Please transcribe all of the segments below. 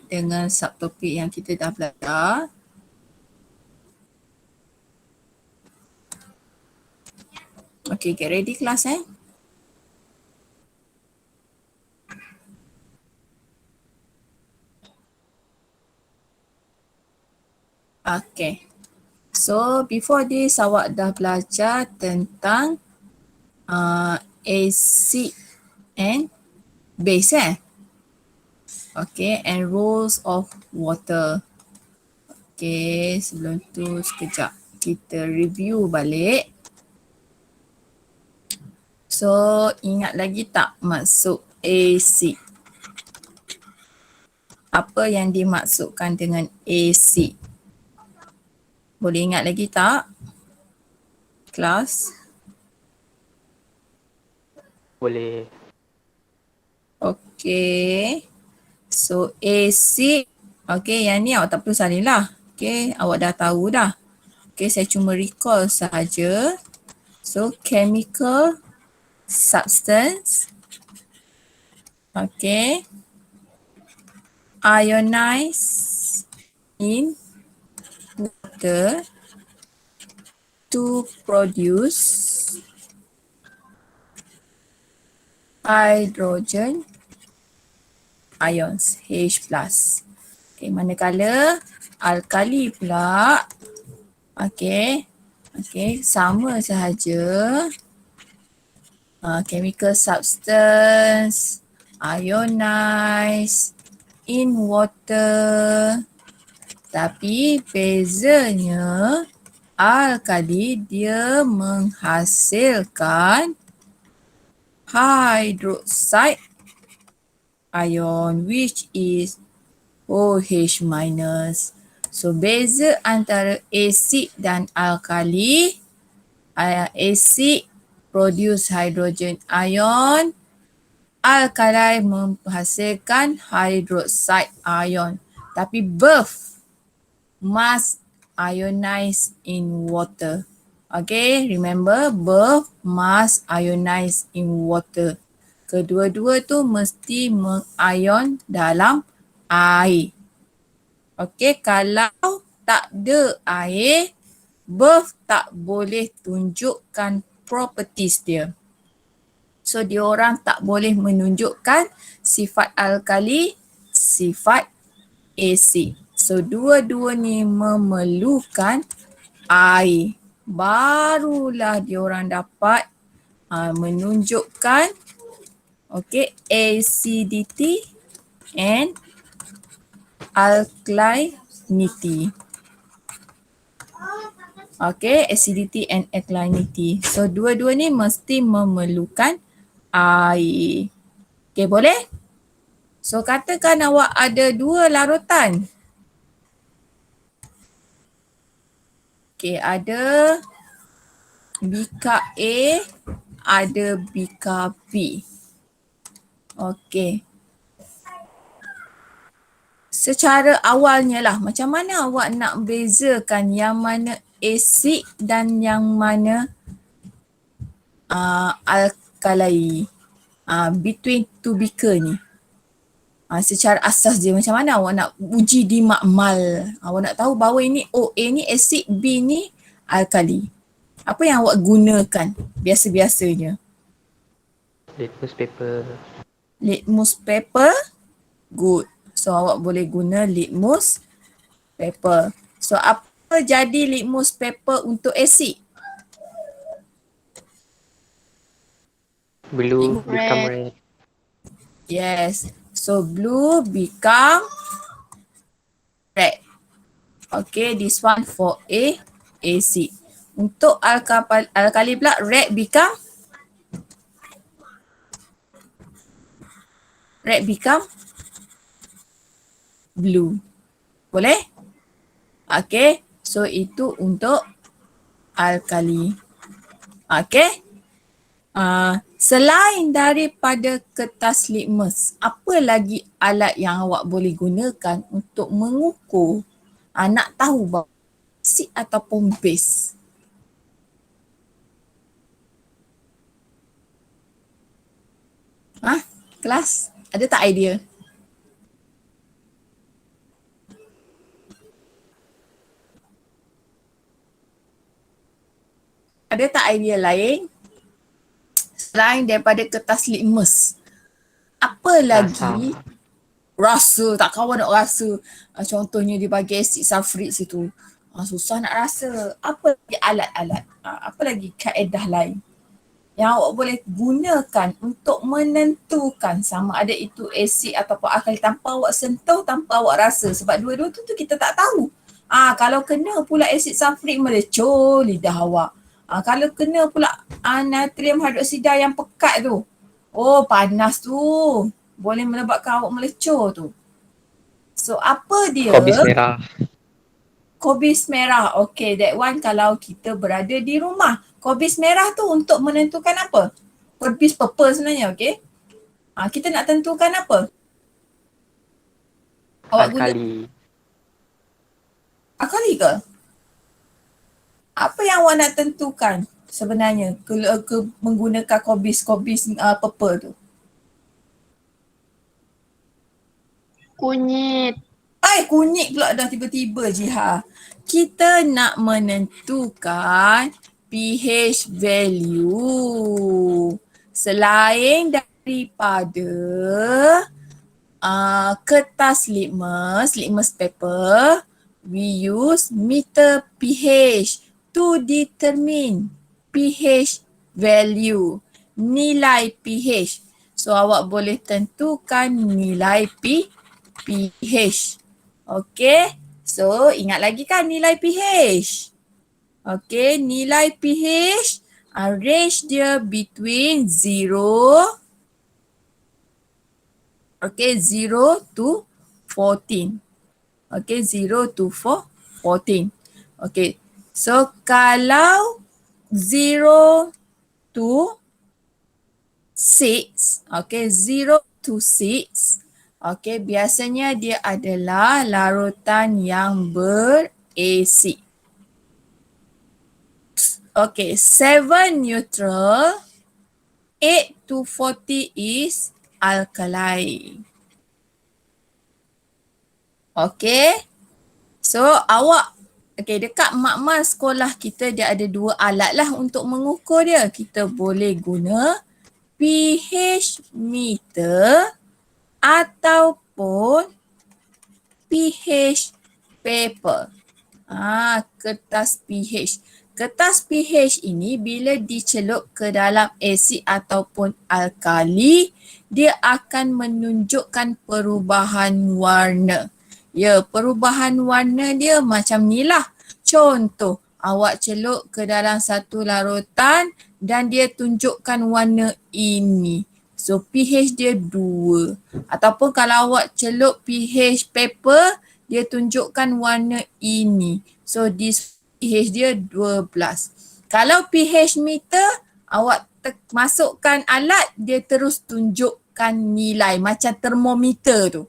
dengan subtopik yang kita dah belajar. Okay, get ready kelas Okay. So before this awak dah belajar tentang acid and base Okay, and rules of water. Okay, sebelum tu sekejap kita review balik. So ingat lagi tak maksud acid? Apa yang dimaksudkan dengan acid? Boleh ingat lagi tak? Kelas? Boleh. Okay. So acid. Okay, yang ni awak tak perlu salin lah. Okay, awak dah tahu dah. Okay, saya cuma recall sahaja. So chemical substance. Okay. Ionize in water to produce hydrogen ions H+. Okay, manakala alkali pula, okay, sama sahaja. Chemical substance ionize in water, tapi bezanya alkali dia menghasilkan hydroxide ion which is OH minus. So beza antara asid dan alkali, asid produce hydrogen ion, alkali menghasilkan hydroxide ion. Tapi both must ionize in water. Okay, remember both must ionize in water. Kedua-dua tu mesti mengion dalam air. Okay, kalau tak ada air, both tak boleh tunjukkan properties dia. So diorang tak boleh menunjukkan sifat alkali, sifat asid. So dua-dua ni memerlukan air. Barulah diorang dapat menunjukkan acidity and alkalinity. Acidity and alkalinity. So dua-dua ni mesti memerlukan air. Boleh? So katakan awak ada dua larutan. Ada bikar A, ada bikar B. Secara awalnya lah, macam mana awak nak bezakan yang mana asid dan yang mana alkali between two beaker ni? Secara asas dia macam mana awak nak uji di makmal? Awak nak tahu bahawa ini A ni asid, B ni alkali. Apa yang awak gunakan biasa-biasanya? Litmus paper. Litmus paper, good. So awak boleh guna litmus paper. So apa jadi litmus paper untuk asid? Blue become red. Yes. So blue become red. Okay, this one for acid. Untuk alkali pula red become blue. Boleh? Okay, so itu untuk alkali. Okay. Selain daripada kertas litmus, apa lagi alat yang awak boleh gunakan untuk mengukur nak tahu bahawa asid ataupun base? Kelas, ada tak idea? Ada tak idea lain selain daripada kertas litmus? Apa lagi? Rasa, tak kawan nak rasa. Contohnya dia bagi asid sulfurik situ. Susah nak rasa. Apa lagi alat-alat? Apa lagi kaedah lain yang awak boleh gunakan untuk menentukan sama ada itu asid ataupun alkali tanpa awak sentuh, tanpa awak rasa. Sebab dua-dua tu kita tak tahu. Kalau kena pula asid sulfurik melecur lidah awak. Kalau kena pula natrium hidroksida yang pekat tu, oh panas tu. Boleh menyebabkan awak melecur tu. So apa dia? Kobis merah. Kobis merah. Okay, that one kalau kita berada di rumah. Kobis merah tu untuk menentukan apa? Kobis purple sebenarnya, okay? Kita nak tentukan apa? Awak guna Alkali. alkali ke? Apa yang awak nak tentukan sebenarnya menggunakan kobis purple tu? Kunyit. Kunyit pula dah tiba-tiba Jiha. Kita nak menentukan pH value. Selain daripada kertas litmus paper, we use meter pH to determine pH value, nilai pH. So awak boleh tentukan nilai pH. Okay, so ingat lagi kan nilai pH. Okay, nilai pH range dia between 0 to 14. Okay, 0 to 14. Okay, so kalau 0 to 6, okay, 0 to 6, okay, biasanya dia adalah larutan yang berasid. Okay, 7 neutral, 8 to 40 is alkali. Okay, so awak, okay, dekat makmal sekolah kita dia ada dua alat lah untuk mengukur dia. Kita boleh guna pH meter ataupun pH paper. Kertas pH. Kertas pH ini bila dicelup ke dalam asid ataupun alkali, dia akan menunjukkan perubahan warna. Ya, perubahan warna dia macam ni lah. Contoh, awak celup ke dalam satu larutan dan dia tunjukkan warna ini. So pH dia 2. Ataupun kalau awak celup pH paper, dia tunjukkan warna ini. So this pH dia 12. Kalau pH meter, awak masukkan alat, dia terus tunjukkan nilai macam termometer tu.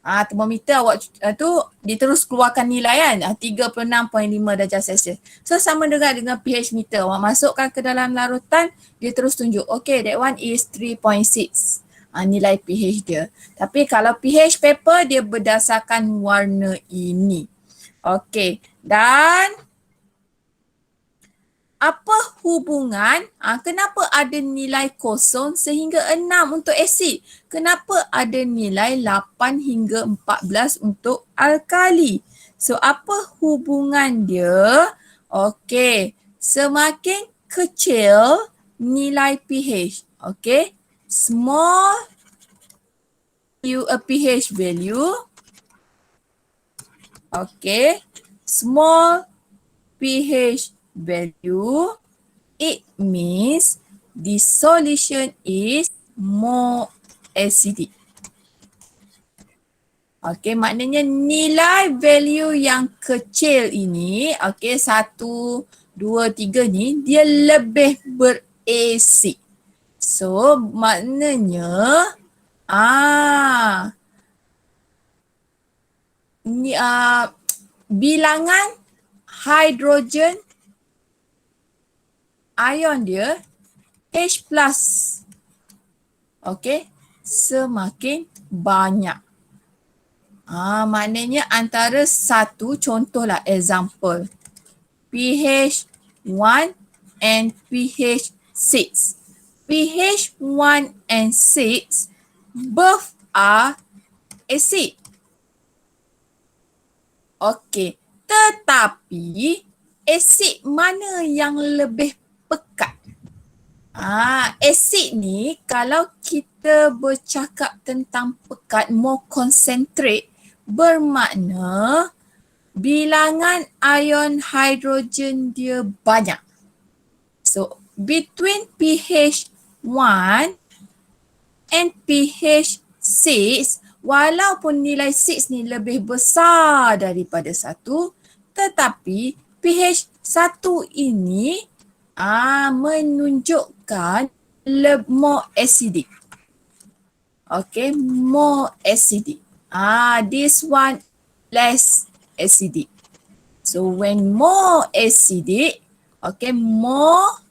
Termometer awak tu dia terus keluarkan nilai kan, 36.5 darjah Celsius. So sama dengan pH meter, awak masukkan ke dalam larutan, dia terus tunjuk. Okay, that one is 3.6. Nilai pH dia. Tapi kalau pH paper, dia berdasarkan warna ini. Okay, dan apa hubungan, kenapa ada nilai kosong sehingga 6 untuk asid? Kenapa ada nilai 8 hingga 14 untuk alkali? So apa hubungan dia? Okey, semakin kecil nilai pH. Okey, small pH value. Okey, small pH value, it means the solution is more acidic. Okay, maknanya nilai value yang kecil ini, okay, 1, 2, 3 ni, dia lebih berasid. So, maknanya, bilangan hidrogen ion dia H+, okay, semakin banyak. Maknanya antara satu, contohlah example, pH 1 and pH 6. pH 1 and 6 both are acid. Okey, tetapi asid mana yang lebih pekat? Asid ni kalau kita bercakap tentang pekat, more concentrate, bermakna bilangan ion hidrogen dia banyak. So, between pH 1 and pH 6, walaupun nilai 6 ni lebih besar daripada 1, tetapi pH 1 ini menunjukkan more acidic. Okay, more acidic. This one less acidic. So when more acidic, okay, more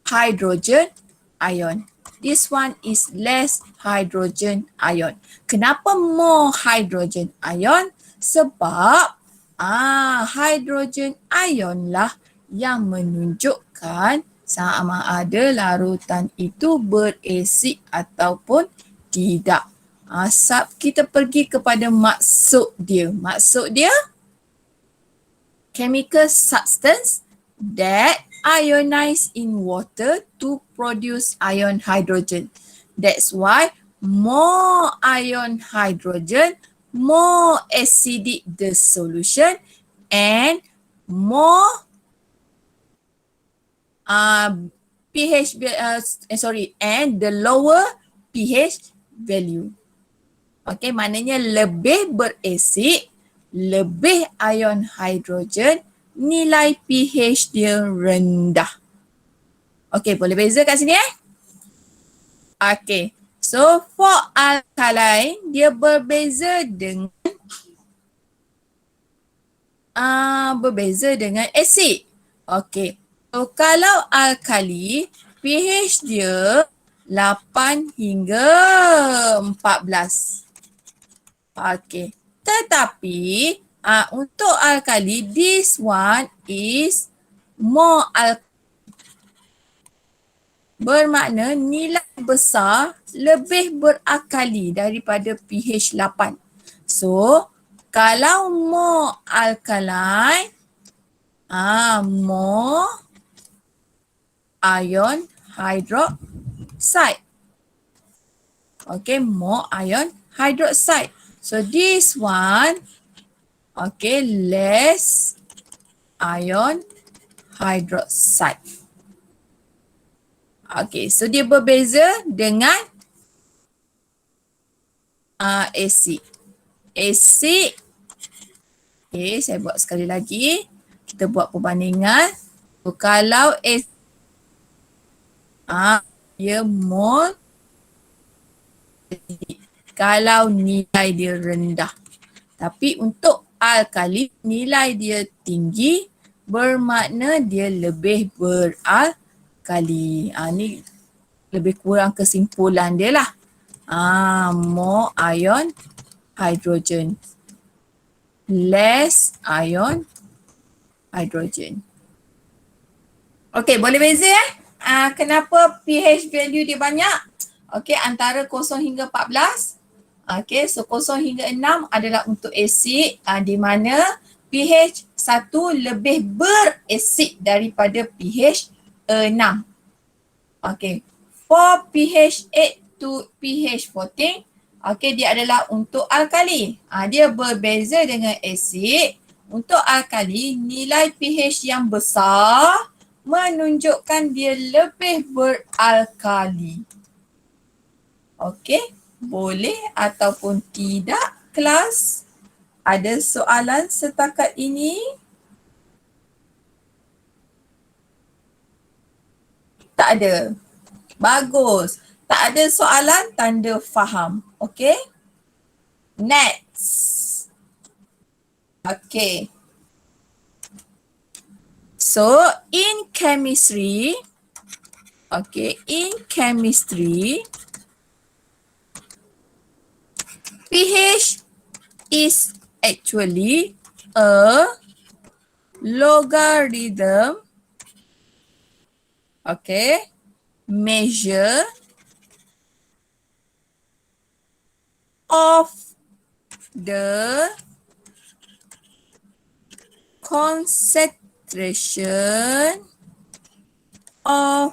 hydrogen ion. This one is less hydrogen ion. Kenapa more hydrogen ion? Sebab hydrogen ion lah yang menunjukkan sama ada larutan itu berasid ataupun tidak. Kita pergi kepada maksud dia. Maksud dia, chemical substance that ionize in water to produce ion hydrogen. That's why more ion hydrogen, more acidic the solution, and more pH and the lower pH value. Okay, maknanya lebih berasid, lebih ion hidrogen, nilai pH dia rendah. Okay, boleh beza kat sini Okay, so for alkaline, dia berbeza dengan asid. Okay, so kalau alkali, pH dia 8 hingga 14. Okay, tetapi untuk alkali, this one is more bermakna nilai besar lebih berakali daripada pH 8. So, kalau more alkaline, more ion hydroxide. Okay, more ion hydroxide. So, this one, okay, less ion hydroxide. Okay, so dia berbeza dengan asid. Asid, okay, saya buat sekali lagi. Kita buat perbandingan. So, kalau asid, dia more acidic kalau nilai dia rendah. Tapi untuk alkali, nilai dia tinggi bermakna dia lebih beralkali. Ni lebih kurang kesimpulan dia lah. More ion hydrogen, less ion hydrogen. Okay, boleh beza kenapa pH value dia banyak? Okay, antara 0 hingga 14. Okay, so 0 hingga 6 adalah untuk asid, di mana pH 1 lebih berasid daripada pH 6. Okay, for pH 8 to pH 14, okay, dia adalah untuk alkali. Dia berbeza dengan asid. Untuk alkali, nilai pH yang besar menunjukkan dia lebih beralkali. Okay, boleh ataupun tidak kelas? Ada soalan setakat ini? Tak ada. Bagus. Tak ada soalan, tanda faham. Okay? Next. Okay. So, in chemistry, okay, pH is actually a logarithm Okay. Measure of the concentration of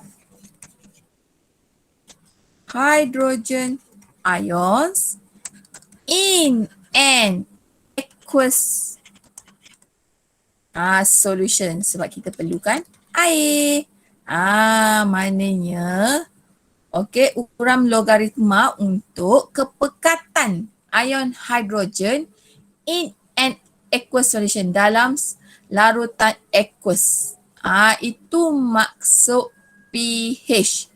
hydrogen ions in an aqueous solution, sebab kita perlukan air. Maknanya okey, ukuran logaritma untuk kepekatan ion hidrogen in an aqueous solution, dalam larutan aqueous. Itu maksud pH.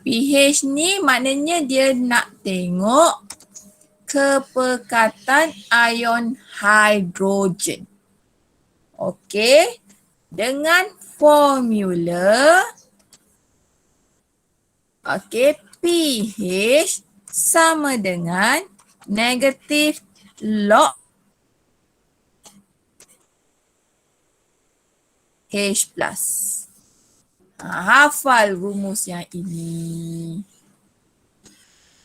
pH ni maknanya dia nak tengok kepekatan ion hidrogen. Okey, dengan formula pH sama dengan negatif log H plus. Hafal rumus yang ini.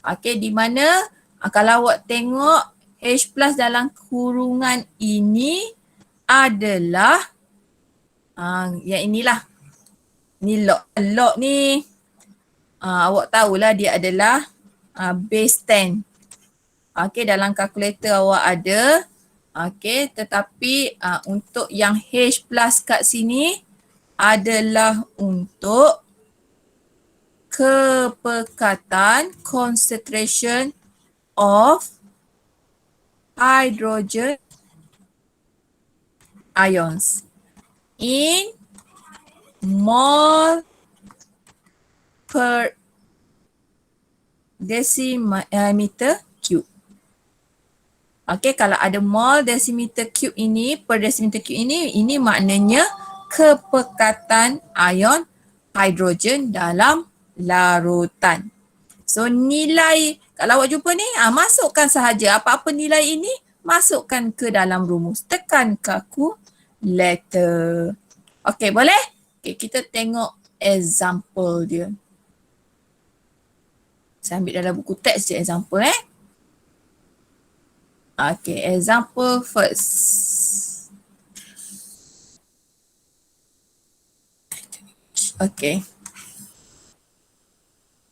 Okey, di mana kalau awak tengok H plus dalam kurungan ini adalah yang inilah. Ni log. Log ni awak tahulah dia adalah base 10. Okey, dalam kalkulator awak ada. Okey, tetapi untuk yang H plus kat sini adalah untuk kepekatan concentration of hydrogen ions in mole per decimeter cube. Okey, kalau ada mole decimeter cube ini, per decimeter cube ini maknanya kepekatan ion hidrogen dalam larutan. So nilai, kalau awak jumpa ni, masukkan sahaja apa-apa nilai ini, masukkan ke dalam rumus. Tekan calculator. Okey, boleh? Okey, kita tengok example dia. Saya ambil dalam buku teks je example Okay, example first. Okay.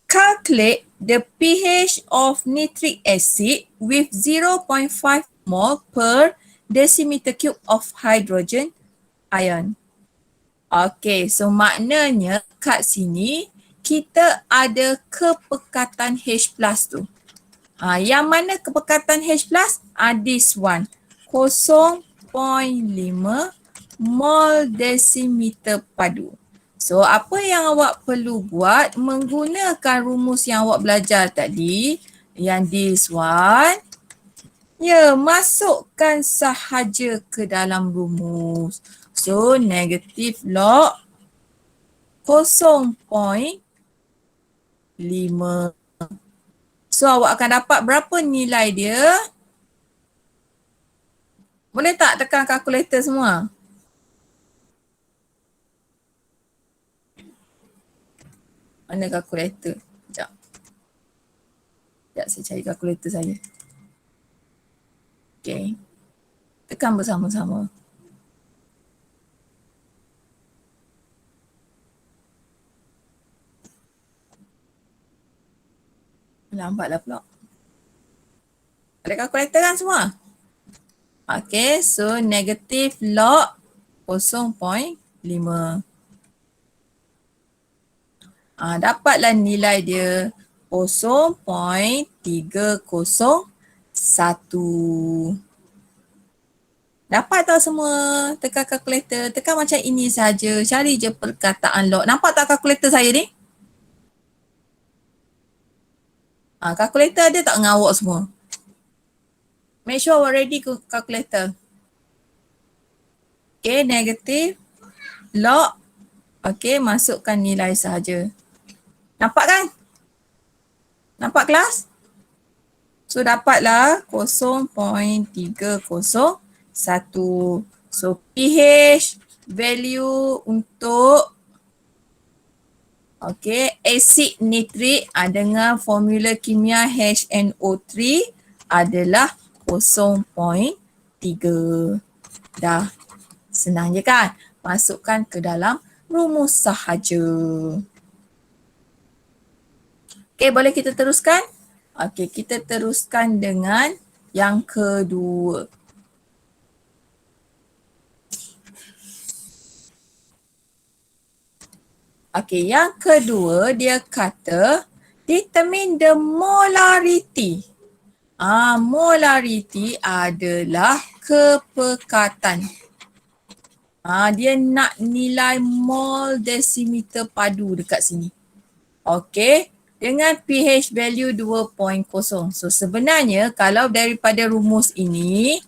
Calculate the pH of nitric acid with 0.5 mole per decimeter cube of hydrogen ion. Okay, so maknanya kat sini kita ada kepekatan H plus tu. Yang mana kepekatan H plus? This one. 0.5 mol decimeter padu. So apa yang awak perlu buat, menggunakan rumus yang awak belajar tadi, yang this one, masukkan sahaja ke dalam rumus. So negatif log 0.5. So awak akan dapat berapa nilai dia? Boleh tak tekan kalkulator semua? Mana kalkulator? Sekejap. Sekejap saya cari kalkulator saya. Okay. Tekan bersama-sama. Lambatlah pula. Ada kalkulator kan semua? Okay, so negatif log 0.5. Dapatlah nilai dia 0.301. Dapat tau semua? Tekan kalkulator. Tekan macam ini saja. Cari je perkataan log. Nampak tak kalkulator saya ni? Kalkulator ada tak dengan awak semua? Make sure awak ready kalkulator. Okay, negatif log. Okay, masukkan nilai sahaja. Nampak kan? Nampak kelas? So dapatlah 0.301. So pH value untuk Okey, asid nitrik dengan formula kimia HNO3 adalah 0.3. Dah senang je kan? Masukkan ke dalam rumus sahaja. Okey, boleh kita teruskan? Okey, kita teruskan dengan yang kedua. Okey, yang kedua dia kata determine the molarity. Molarity adalah kepekatan. Dia nak nilai mol desimeter padu dekat sini. Okey, dengan pH value 2.0. So sebenarnya kalau daripada rumus ini,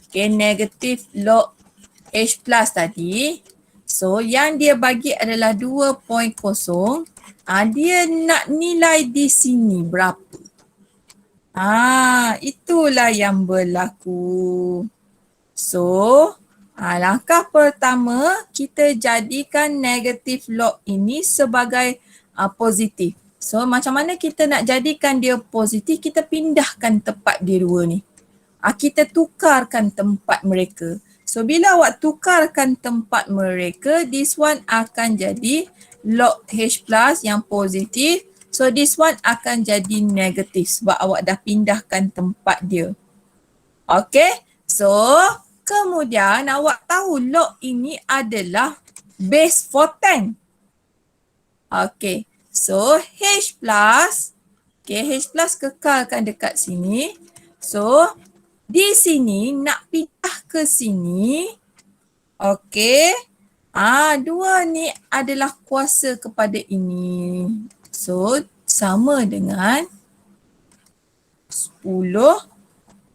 okay, negatif log H plus tadi, so yang dia bagi adalah 2.0. Dia nak nilai di sini berapa? Itulah yang berlaku. So, langkah pertama kita jadikan negatif log ini sebagai positif. So, macam mana kita nak jadikan dia positif? Kita pindahkan tempat dia dua ni. Kita tukarkan tempat mereka. So, bila awak tukarkan tempat mereka, this one akan jadi log H plus yang positif. So, this one akan jadi negatif sebab awak dah pindahkan tempat dia. Okay, so kemudian awak tahu log ini adalah base 410. Okay, so H plus, okay, H plus kekalkan dekat sini. So, di sini nak pindah ke sini. Okay, dua ni adalah kuasa kepada ini. So, sama dengan 10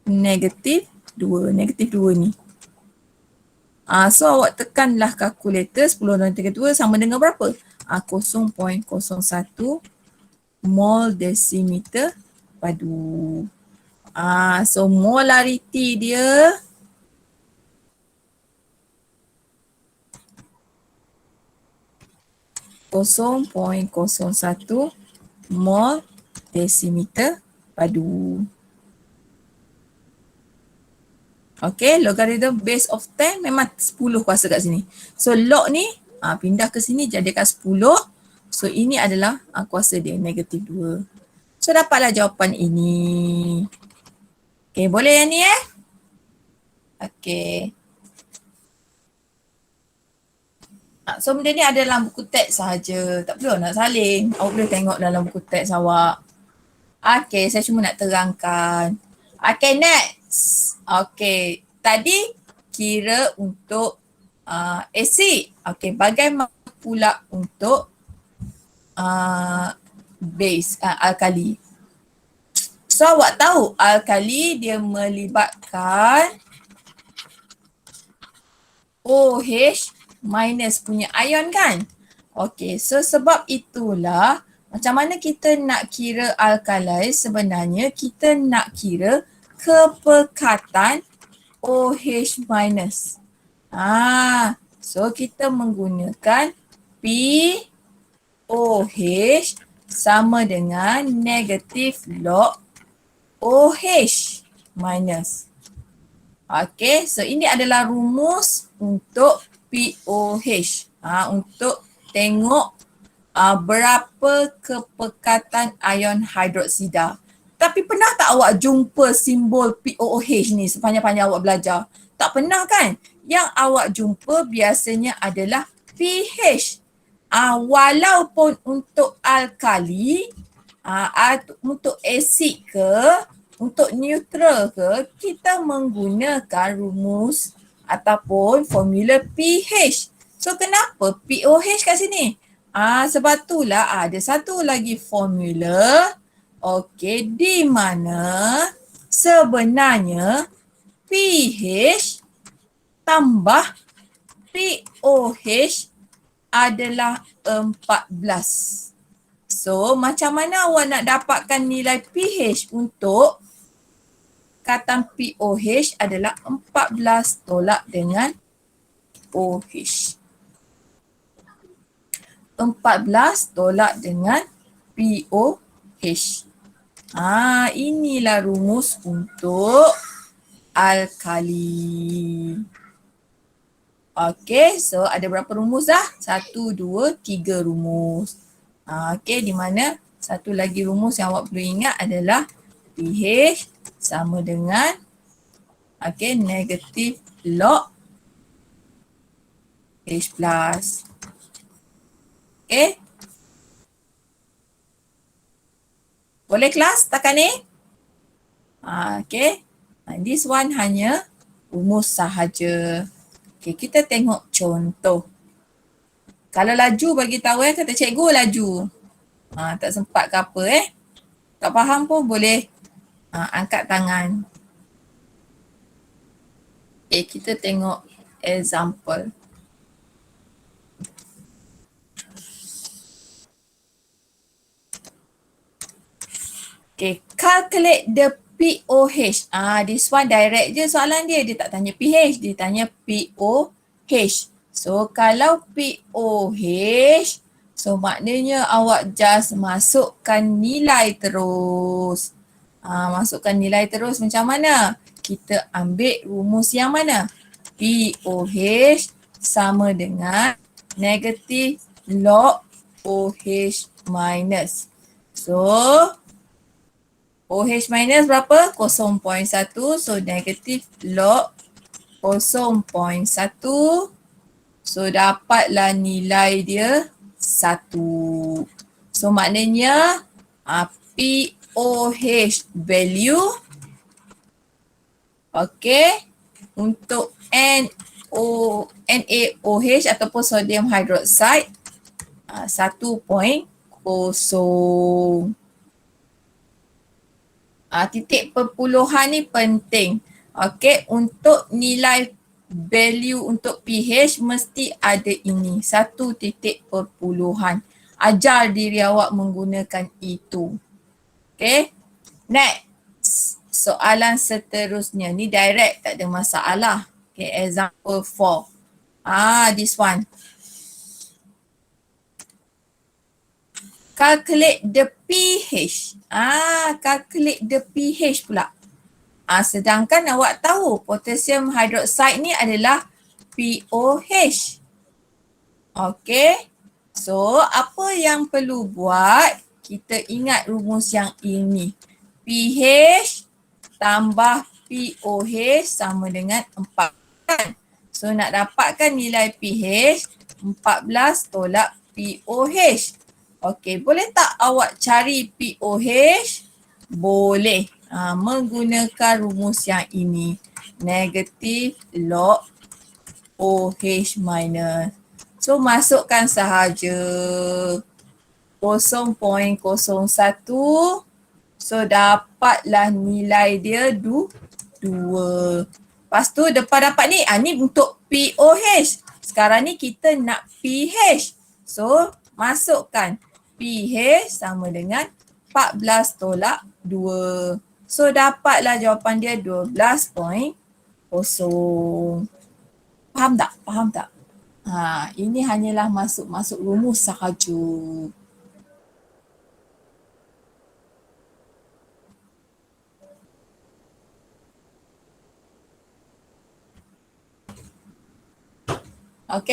negatif 2. Negatif 2 ni. So, awak tekanlah kalkulator 10 dan 32 sama dengan berapa? 0.01 mol desimeter padu. So, molarity dia (0.01 mol desimeter padu. Okay, logarithm base of 10 memang 10 kuasa kat sini. So, log ni pindah ke sini jadikan 10. So, ini adalah kuasa dia, negatif 2. So, dapatlah jawapan ini. Okay, boleh yang ni Okay. So, benda ni ada dalam buku teks sahaja. Tak perlu nak salin. Awak boleh tengok dalam buku teks awak. Okay, saya cuma nak terangkan. Okay, next. Okay, tadi kira untuk asid. Okay, bagaimana pula untuk base, alkali. So, awak tahu alkali dia melibatkan OH minus punya ion kan? Okay, so sebab itulah macam mana kita nak kira alkali, sebenarnya kita nak kira kepekatan OH minus. So kita menggunakan POH sama dengan negatif log OH minus. Okay, so ini adalah rumus untuk POH. Untuk tengok berapa kepekatan ion hidroksida. Tapi pernah tak awak jumpa simbol POH ni sepanjang-panjang awak belajar? Tak pernah kan? Yang awak jumpa biasanya adalah pH. Walaupun untuk alkali, untuk asid ke, untuk neutral ke, kita menggunakan rumus ataupun formula pH. So kenapa POH kat sini? Sebab itulah ada satu lagi formula, okey, di mana sebenarnya pH tambah POH adalah 14. So macam mana awak nak dapatkan nilai pH untuk katan POH adalah 14 tolak dengan OH. 14 tolak dengan POH. Inilah rumus untuk alkali. Okey, so ada berapa rumus dah? 1, 2, 3 rumus. Okey, di mana satu lagi rumus yang awak perlu ingat adalah pH sama dengan negatif log H plus. Okey. Boleh kelas setakat ni? Okey. This one hanya rumus sahaja. Okey, kita tengok contoh. Kalau laju bagi tahu kata cikgu laju. Tak sempat ke apa tak faham pun boleh angkat tangan. Okey, kita tengok example. Okay, calculate the POH. This one direct je soalan dia. Dia tak tanya pH, dia tanya POH. So, kalau POH, so maknanya awak just masukkan nilai terus. Masukkan nilai terus macam mana? Kita ambil rumus yang mana? POH sama dengan negatif log OH minus. So, OH minus berapa? 0.1. So, negatif log 0.1. So, dapatlah nilai dia 1. So, maknanya POH value untuk NaOH ataupun sodium hydroxide 1.0. Titik perpuluhan ni penting. Untuk nilai value untuk pH mesti ada ini. 1 titik perpuluhan. Ajar diri awak menggunakan itu. Next. Soalan seterusnya. Ni direct, tak ada masalah. Example 4. This one. Calculate the pH. Calculate the pH pula. Sedangkan awak tahu potassium hydroxide ni adalah POH. So, apa yang perlu buat? Kita ingat rumus yang ini. pH tambah POH sama dengan 4. So, nak dapatkan nilai pH, 14 tolak POH. Boleh tak awak cari POH? Boleh. Menggunakan rumus yang ini. Negatif log OH minus. So, masukkan sahaja 0.01. So, dapatlah nilai dia 2. Lepas tu, depan dapat ni. Ni untuk POH. Sekarang ni kita nak pH. So, masukkan. pH sama dengan 14 tolak 2. So, dapatlah jawapan dia 12.0. Faham tak? Faham tak? Ini hanyalah masuk rumus sahaja.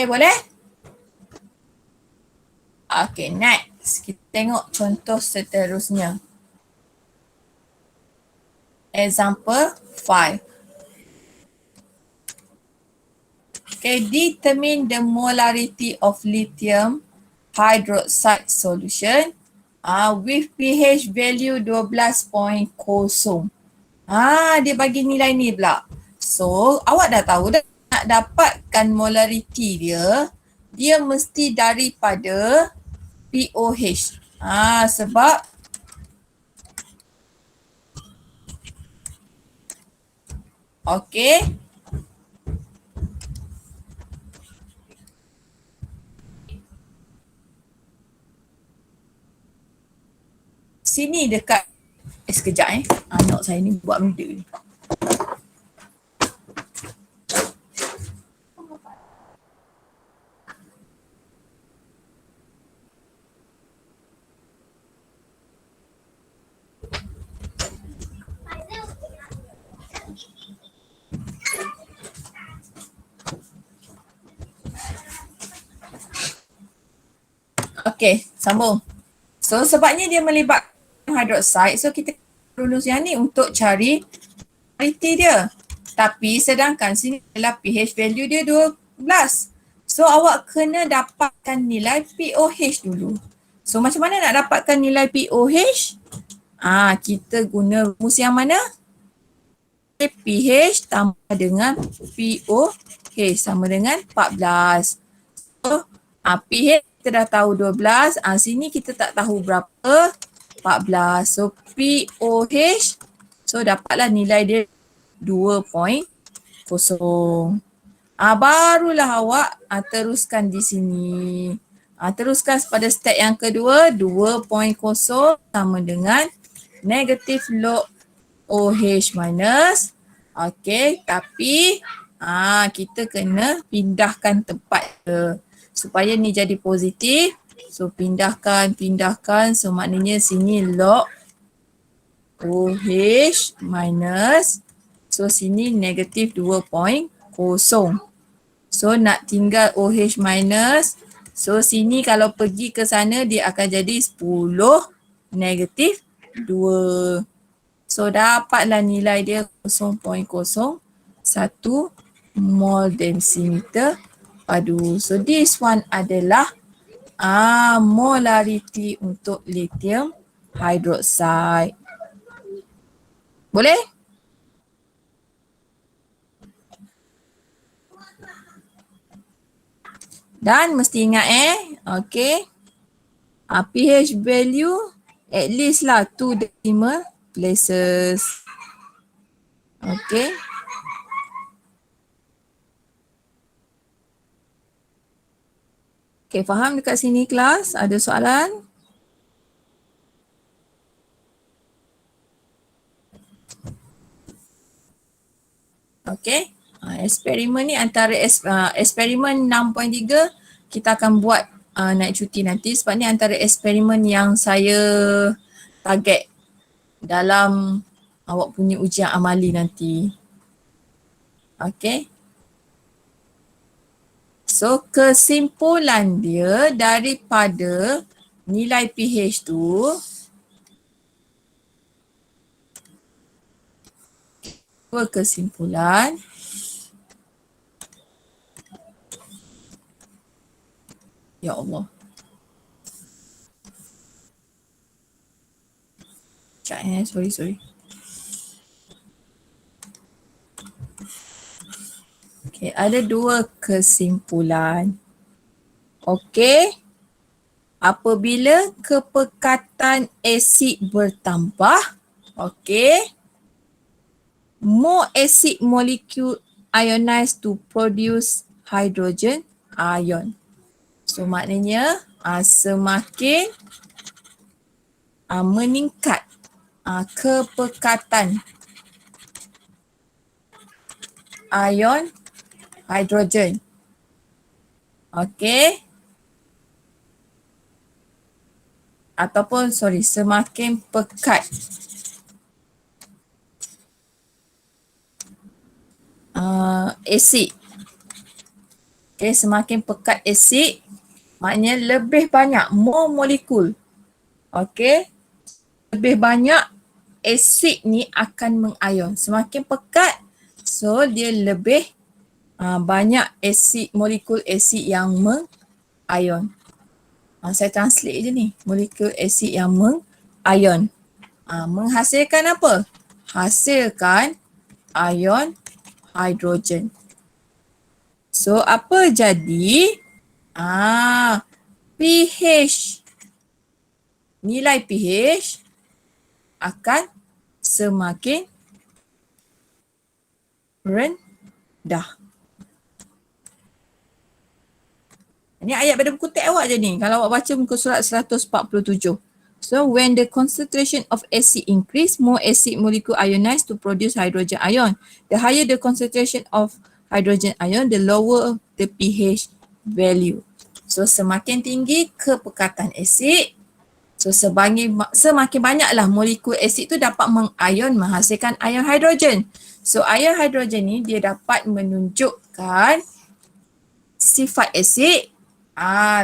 Boleh? Next. Kita tengok contoh seterusnya. Example 5. Determine the molarity of lithium hydroxide solution with pH value 12.0. Dia bagi nilai ni pula. So, awak dah tahu dah nak dapatkan molarity dia, dia mesti daripada POH. Sebab sini dekat sekejap anak saya ni buat benda ni. Okey, sambung. So sebabnya dia melibatkan hidroksida, so kita rumus yang ni untuk cari kualiti dia. Tapi sedangkan sini adalah pH value dia 12. So awak kena dapatkan nilai pOH dulu. So macam mana nak dapatkan nilai pOH? Kita guna rumus yang mana? pH tambah dengan pOH sama dengan 14. So pH kita dah tahu 12, sini kita tak tahu berapa, 14. So pOH, so dapatlah nilai dia 2.0. Barulah awak teruskan di sini. Teruskan pada step yang kedua, 2.0 sama dengan negatif log OH minus. Okey, tapi kita kena pindahkan tempat dia supaya ni jadi positif. So pindahkan. So maknanya sini log OH minus. So sini negatif 2.0. So nak tinggal OH minus. So sini kalau pergi ke sana dia akan jadi 10 negatif 2. So dapatlah nilai dia 0.01 mol densitometer padu. So this one adalah molarity untuk lithium hydroxide. Boleh? Dan mesti ingat okay. pH value at least lah 2 decimal places. Okay. Okay, faham dekat sini kelas? Ada soalan? Okay. Eksperimen ni antara eksperimen 6.3 kita akan buat naik cuti nanti sebab ni antara eksperimen yang saya target dalam awak punya ujian amali nanti. Okay. So kesimpulan dia daripada nilai pH tu, dua kesimpulan. Ya Allah. Sekejap sorry. Okay, ada dua kesimpulan. Okay. Apabila kepekatan asid bertambah, okay, more acid molecule ionize to produce hydrogen ion. So maknanya semakin meningkat kepekatan ion hidrogen. Okay. Ataupun semakin pekat asid. Okay, semakin pekat asid maknanya lebih banyak more molekul. Okay. Lebih banyak asid ni akan mengion. Semakin pekat, so dia lebih banyak asid, molekul asid yang mengion. Saya translate je ni. Molekul asid yang mengion. Menghasilkan apa? Hasilkan ion hidrogen. So apa jadi? pH. Nilai pH akan semakin rendah. Ini ayat pada buku teks awak je ni. Kalau awak baca muka surat 147. So when the concentration of acid increase, more acid molecule ionize to produce hydrogen ion. The higher the concentration of hydrogen ion, the lower the pH value. So semakin tinggi kepekatan asid, so semakin banyaklah molekul asid tu dapat mengion menghasilkan ion hidrogen. So ion hidrogen ni dia dapat menunjukkan sifat asid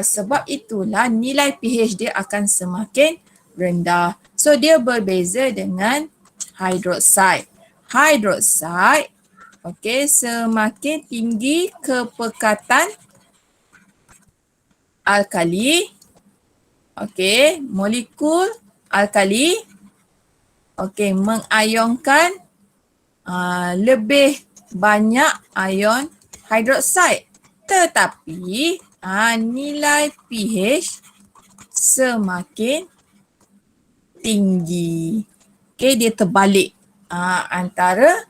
Sebab itulah nilai pH dia akan semakin rendah. So dia berbeza dengan hidroksida. Hidroksida, okey, semakin tinggi kepekatan alkali, okey, molekul alkali, okey, mengayonkan lebih banyak ion hidroksida. Tetapi nilai pH semakin tinggi. Okey, dia terbalik antara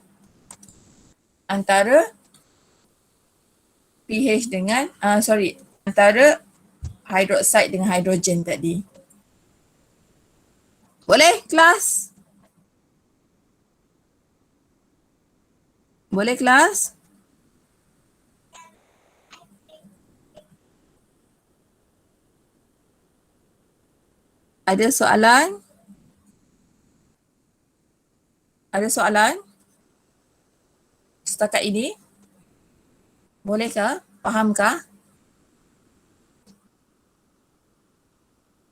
pH dengan antara hidroksida dengan hidrogen tadi. Boleh kelas? Boleh kelas? Ada soalan? Ada soalan? Setakat ini? Bolehkah? Fahamkah?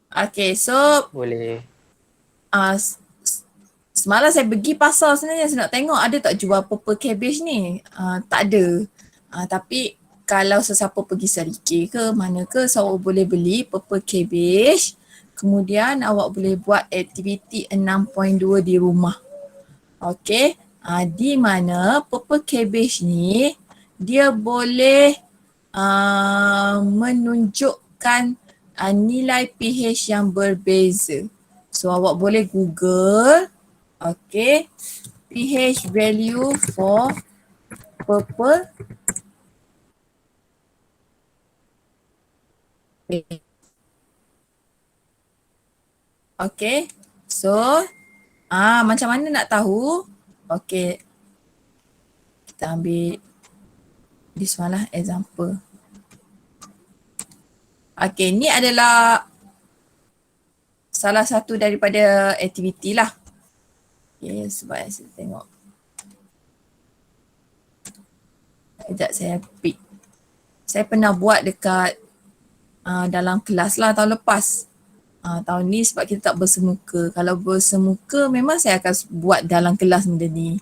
Okay, so Boleh. semalam saya pergi pasar sebenarnya, saya nak tengok ada tak jual purple cabbage ni. Tak ada. Tapi kalau sesiapa pergi Sarike ke mana ke, so awak boleh beli purple cabbage. Kemudian awak boleh buat aktiviti 6.2 di rumah. Okey. Di mana purple cabbage ni dia boleh menunjukkan nilai pH yang berbeza. So awak boleh Google, okay, pH value for purple cabbage. Okay, so macam mana nak tahu? Okay, kita ambil this one lah example. Okay, ni adalah salah satu daripada aktiviti lah. Okay, sebab saya tengok. Sekejap saya pick. Saya pernah buat dekat dalam kelas lah tahun lepas. Tahun ni sebab kita tak bersemuka. Kalau bersemuka memang saya akan buat dalam kelas benda ni.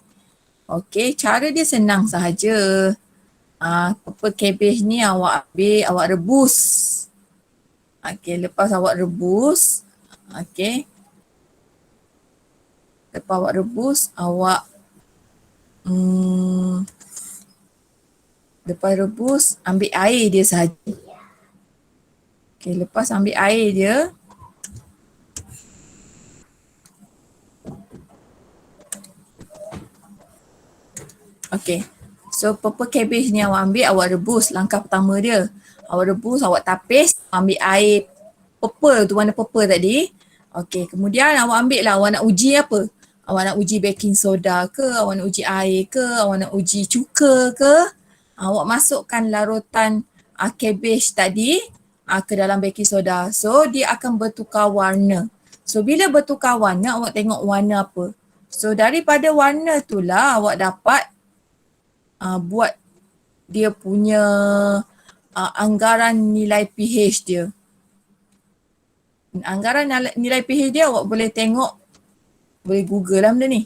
Okay, cara dia senang sahaja. Purple cabbage ni awak ambil, awak rebus. Okay, lepas awak rebus, okay. Lepas awak rebus, awak lepas rebus, ambil air dia sahaja. Okay, lepas ambil air dia, okay. So purple cabbage ni awak ambil, awak rebus. Langkah pertama dia, awak rebus, awak tapis, ambil air purple tu, warna purple tadi. Okay, kemudian awak ambil lah, awak nak uji apa? Awak nak uji baking soda ke, awak nak uji air ke, awak nak uji cuka ke. Awak masukkan larutan cabbage tadi ke dalam baking soda. So dia akan bertukar warna. So bila bertukar warna, awak tengok warna apa. So daripada warna tu lah awak dapat buat dia punya anggaran nilai pH dia. Anggaran nilai pH dia awak boleh tengok, boleh Google lah benda ni.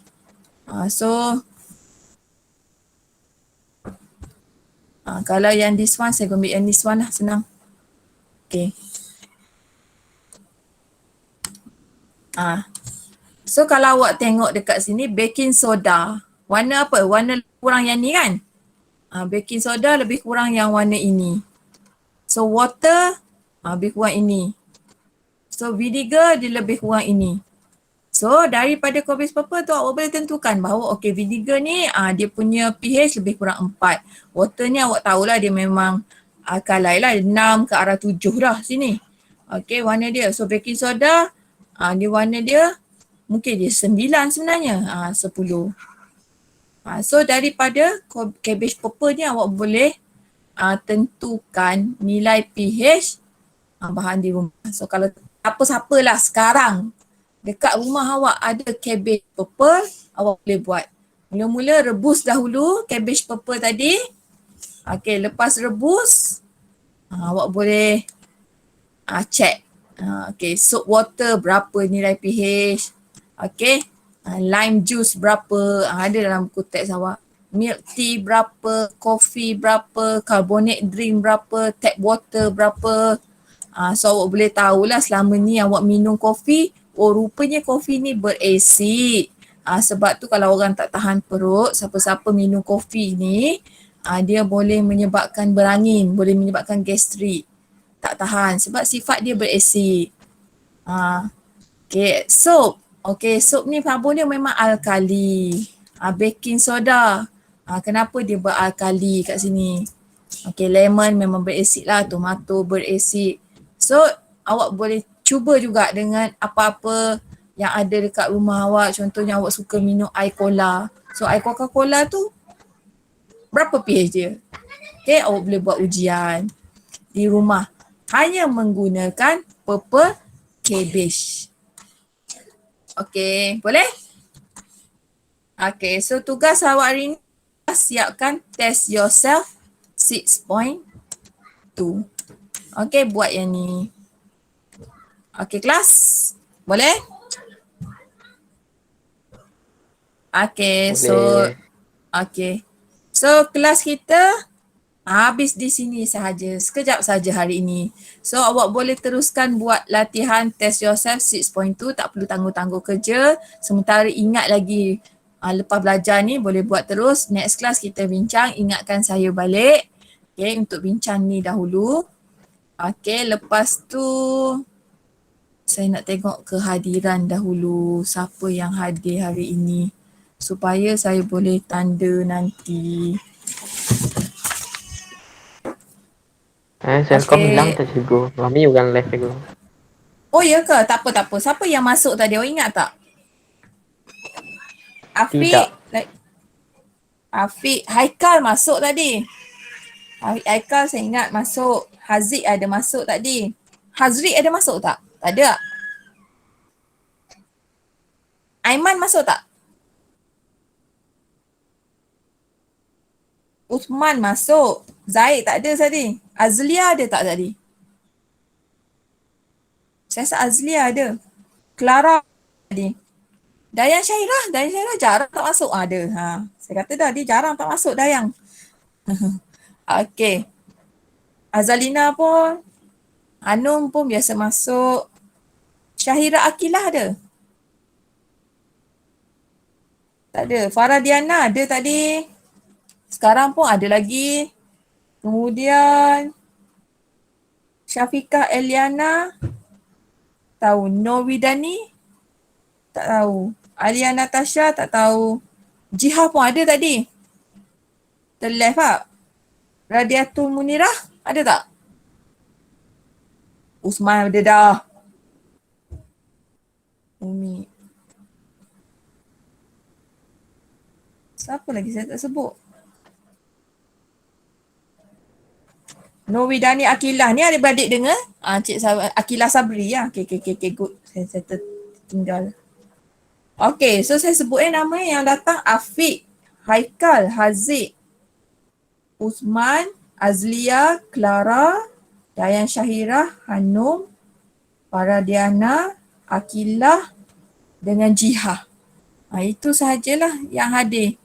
Kalau yang this one, saya ambil yang this one lah, senang. Okay. So kalau awak tengok dekat sini, baking soda. Warna apa? Warna kurang yang ni kan? Baking soda lebih kurang yang warna ini. So water lebih kurang ini. So vinegar dia lebih kurang ini. So daripada Cabbage purple tu awak boleh tentukan bahawa okay, vinegar ni dia punya pH lebih kurang 4. Water ni awak tahulah dia memang kalai lah 6 ke arah 7 dah sini. Okay, warna dia. So baking soda dia warna dia mungkin dia 9 sebenarnya, 10. So daripada Cabbage purple ni awak boleh tentukan nilai pH bahan di rumah. So kalau apa-siapalah sekarang dekat rumah awak ada cabbage purple, awak boleh buat. Mula-mula rebus dahulu cabbage purple tadi. Okay, lepas rebus, Awak boleh check. Okay, soap water berapa nilai pH. Okay, lime juice berapa, ada dalam buku teks awak. Milk tea berapa, coffee berapa, carbonate drink berapa, tap water berapa. So awak boleh tahulah selama ni awak minum kopi, oh rupanya kopi ni berasid. Sebab tu kalau orang tak tahan perut, siapa-siapa minum kopi ni, dia boleh menyebabkan berangin, boleh menyebabkan gastrik. Tak tahan sebab sifat dia berasid. Okay, soap. Okay, soap ni sabun dia memang alkali. Baking soda. Kenapa dia beralkali kat sini? Okay, lemon memang berasid lah, tomato berasid. So, awak boleh cuba juga dengan apa-apa yang ada dekat rumah awak. Contohnya awak suka minum air cola. So, air Coca-Cola tu berapa pH dia? Okay, awak boleh buat ujian di rumah. Hanya menggunakan purple cabbage. Okay, boleh? Okay, so tugas awak hari ni siapkan test yourself 6.2. Okay, buat yang ni. Okay, kelas? Boleh? Okay, so Boleh. okay. So kelas kita habis di sini sahaja. Sekejap saja hari ini. So awak boleh teruskan buat latihan test yourself 6.2. Tak perlu tangguh-tangguh kerja. Sementara ingat lagi lepas belajar ni boleh buat terus. Next class kita bincang. Ingatkan saya balik. Okay, untuk bincang ni dahulu. Okay, lepas tu saya nak tengok kehadiran dahulu. Siapa yang hadir hari ini. Supaya saya boleh tanda nanti. Selcom Okay. hilang tak cikgu. Mami orang live cikgu. Oh ya ke? Tak apa, tak apa. Siapa yang masuk tadi? Awak ingat tak? Afiq. Tidak. Afiq. Haikal masuk tadi. Haikal saya ingat masuk. Haziq ada masuk tadi. Hazri ada masuk tak? Tak ada. Aiman masuk tak? Uthman masuk. Zaid tak ada tadi. Azlia ada tak tadi? Saya rasa Azlia ada. Clara tadi. Dayang Syahirah. Dayang Syahirah jarang tak masuk. Ada. Saya kata dah dia jarang tak masuk Dayang. Okay. Azalina pun. Anum pun biasa masuk. Syahira Akilah ada? Tak ada. Farah Diana ada tadi. Sekarang pun ada lagi. Kemudian Syafiqah Eliana. Tahu. Norwidani. Tak tahu. Alia Natasha tak tahu. Jihah pun ada tadi. Terleft tak? Radiatul Munirah ada tak? Usman ada dah. Umi. Siapa lagi saya tak sebut? Norwidani Akilah ni adik-beradik dengar? Cik Akilah Sabri lah. Okay, good. Saya tertinggal. Okay, so saya sebut nama yang datang Afiq, Haikal, Haziq, Usman, Azlia, Clara, Dayan Syahirah, Hanum, Faradiana, Akilah dengan Jihah. Itu sahajalah yang hadir.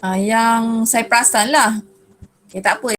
Yang saya perasan lah. Okay, tak apa.